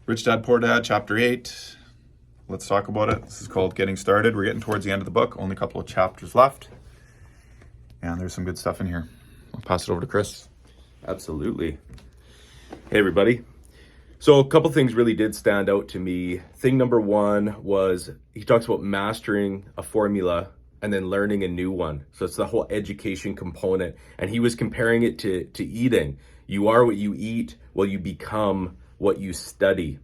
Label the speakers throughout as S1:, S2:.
S1: Rich Dad Poor Dad, Chapter 8. Let's talk about it. This is called Getting Started. We're getting towards the end of the book. Only a couple of chapters left. And there's some good stuff in here. I'll pass it over to Chris.
S2: Absolutely. Hey, everybody. So a couple things really did stand out to me. Thing number one was he talks about mastering a formula and then learning a new one. So it's the whole education component. And he was comparing it to eating. You are what you eat, well, you become what you study.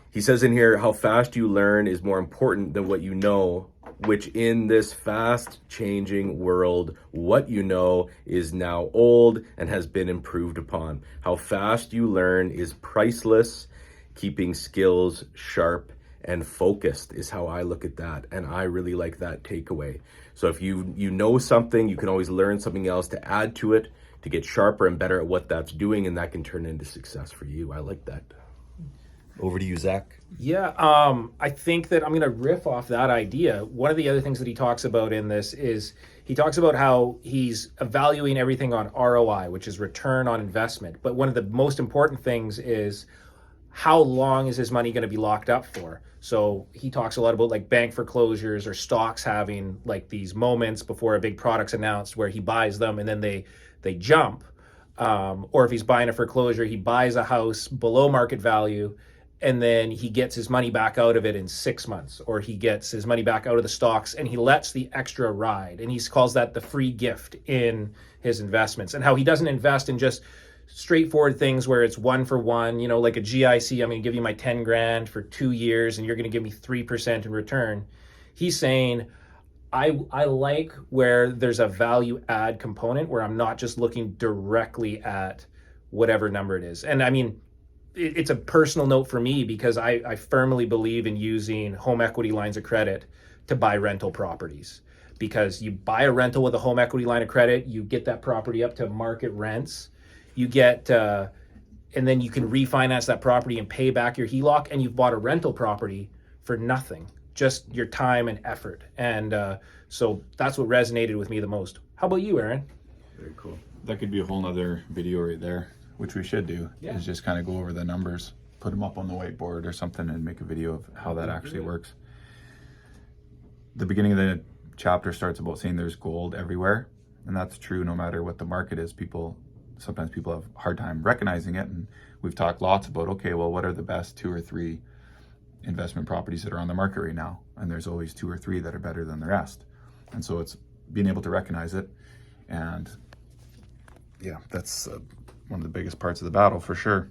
S2: He says in here, how fast you learn is more important than what you know, which in this fast changing world, what you know is now old and has been improved upon. How fast you learn is priceless. Keeping skills sharp and focused is how I look at that. And I really like that takeaway. So if you know something, you can always learn something else to add to it, to get sharper and better at what that's doing. And that can turn into success for you. I like that. Over to you, Zach.
S3: Yeah, I think that I'm going to riff off that idea. One of the other things that he talks about in this is he talks about how he's evaluating everything on ROI, which is return on investment. But one of the most important things is how long is his money going to be locked up for? So he talks a lot about like bank foreclosures or stocks having like these moments before a big product's announced where he buys them and then they jump. Or if he's buying a foreclosure, he buys a house below market value and then he gets his money back out of it in 6 months, or he gets his money back out of the stocks and he lets the extra ride. And he calls that the free gift in his investments, and how he doesn't invest in just straightforward things where it's one for one, you know, like a GIC. I'm going to give you my 10 grand for 2 years and you're going to give me 3% in return. He's saying, I like where there's a value add component where I'm not just looking directly at whatever number it is. And I mean, it's a personal note for me because I firmly believe in using home equity lines of credit to buy rental properties, because you buy a rental with a home equity line of credit, you get that property up to market rents, you get, and then you can refinance that property and pay back your HELOC, and you've bought a rental property for nothing, just your time and effort. And so that's what resonated with me the most. How about you, Aaron?
S2: Very cool.
S1: That could be a whole nother video right there, which we should do, is just kind of go over the numbers, put them up on the whiteboard or something and make a video of how that actually works. The beginning of the chapter starts about saying there's gold everywhere. And that's true no matter what the market is. Sometimes people have a hard time recognizing it. And we've talked lots about, okay, well, what are the best 2 or 3 investment properties that are on the market right now? And there's always 2 or 3 that are better than the rest. And so it's being able to recognize it. And yeah, that's one of the biggest parts of the battle for sure.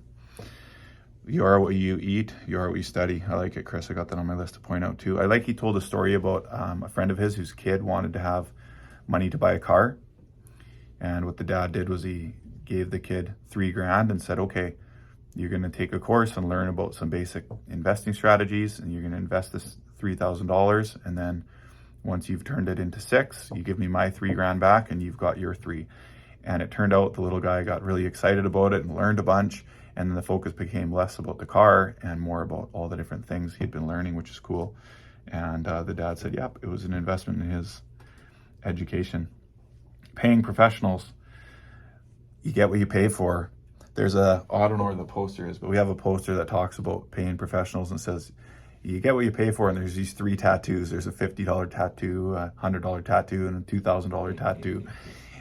S1: You are what you eat, you are what you study. I like it, Chris. I got that on my list to point out too. I like he told a story about a friend of his whose kid wanted to have money to buy a car. And what the dad did was he gave the kid $3,000 and said, okay, you're going to take a course and learn about some basic investing strategies, and you're going to invest this $3,000. And then once you've turned it into 6, you give me my $3,000 back and you've got your 3. And it turned out the little guy got really excited about it and learned a bunch. And then the focus became less about the car and more about all the different things he'd been learning, which is cool. And the dad said, yep, it was an investment in his education. Paying professionals, you get what you pay for. There's I don't know where the poster is, but we have a poster that talks about paying professionals and says, you get what you pay for. And there's these 3 tattoos. There's a $50 tattoo, a $100 tattoo, and a $2,000 tattoo.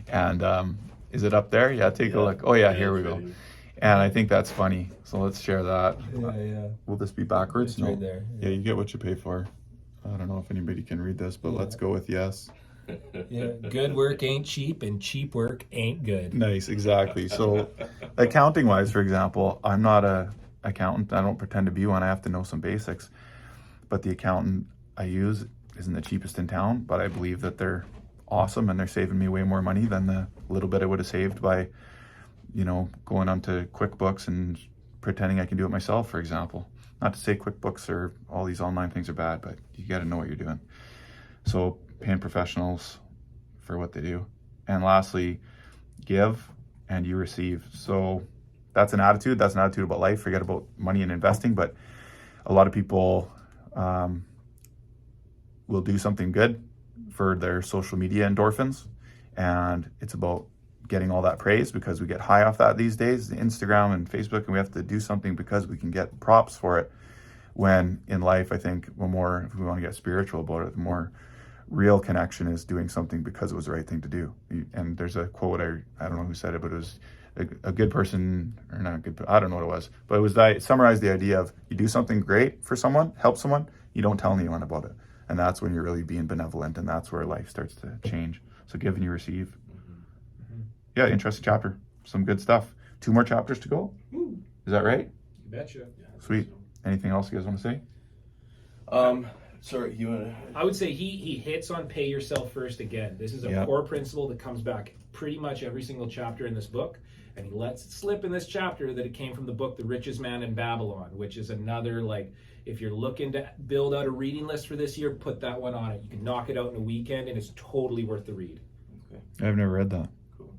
S1: And is it up there? Yeah, take a look. Oh yeah, here we go. And I think that's funny. So let's share that.
S4: Yeah.
S1: Will this be backwards?
S4: It's
S1: No.
S4: right there.
S1: Yeah, you get what you pay for. I don't know if anybody can read this, but let's go with yes.
S4: Yeah, good work ain't cheap, and cheap work ain't good.
S1: Nice, exactly. So accounting wise, for example, I'm not a accountant. I don't pretend to be one. I have to know some basics. But the accountant I use isn't the cheapest in town, but I believe that they're awesome and they're saving me way more money than the little bit I would have saved by, going onto QuickBooks and pretending I can do it myself, for example. Not to say QuickBooks or all these online things are bad, but you got to know what you're doing. So paying professionals for what they do. And lastly, give and you receive. So that's an attitude. That's an attitude about life. Forget about money and investing. But a lot of people will do something good for their social media endorphins. And it's about getting all that praise because we get high off that these days, Instagram and Facebook, and we have to do something because we can get props for it. When in life, I think if we want to get spiritual about it, the more real connection is doing something because it was the right thing to do. And there's a quote, I don't know who said it, but it was a good person, or not good, I don't know what it was, but it summarized the idea of you do something great for someone, help someone, you don't tell anyone about it. And that's when you're really being benevolent, and that's where life starts to change. So give and you receive. Yeah, interesting chapter. Some good stuff. 2 more chapters to go. Is that right?
S3: You betcha.
S1: Sweet. Anything else you guys want to say?
S2: Sorry, you want to?
S3: I would say he hits on pay yourself first again. This is a core principle that comes back pretty much every single chapter in this book. And he lets it slip in this chapter that it came from the book The Richest Man in Babylon, which is another, like, if you're looking to build out a reading list for this year, put that one on it. You can knock it out in a weekend, and it's totally worth the read.
S2: Okay.
S1: I've never read that.
S2: Cool.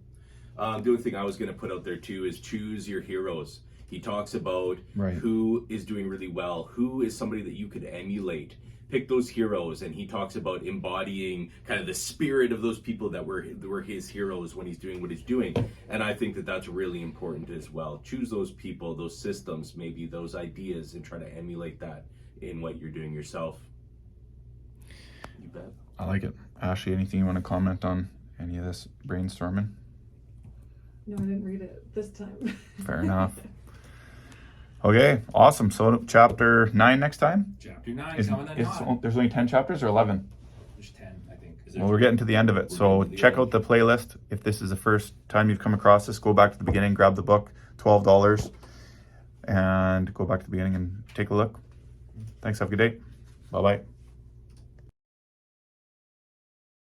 S2: The other thing I was going to put out there too is choose your heroes. He talks about who is doing really well, who is somebody that you could emulate. Pick those heroes, and he talks about embodying kind of the spirit of those people that were his heroes when he's doing what he's doing. And I think that that's really important as well. Choose those people, those systems, maybe those ideas, and try to emulate that in what you're doing yourself. You bet.
S1: I like it. Ashley, anything you want to comment on any of this brainstorming?
S5: No, I didn't read it this time.
S1: Fair enough. Okay, awesome. So chapter 9 next time?
S3: Chapter 9 is coming
S1: There's only 10 chapters or 11?
S3: There's 10, I think.
S1: Well, we're getting to the end of it. So check out the playlist. If this is the first time you've come across this, go back to the beginning, grab the book, $12, and go back to the beginning and take a look. Thanks. Have a good day. Bye-bye.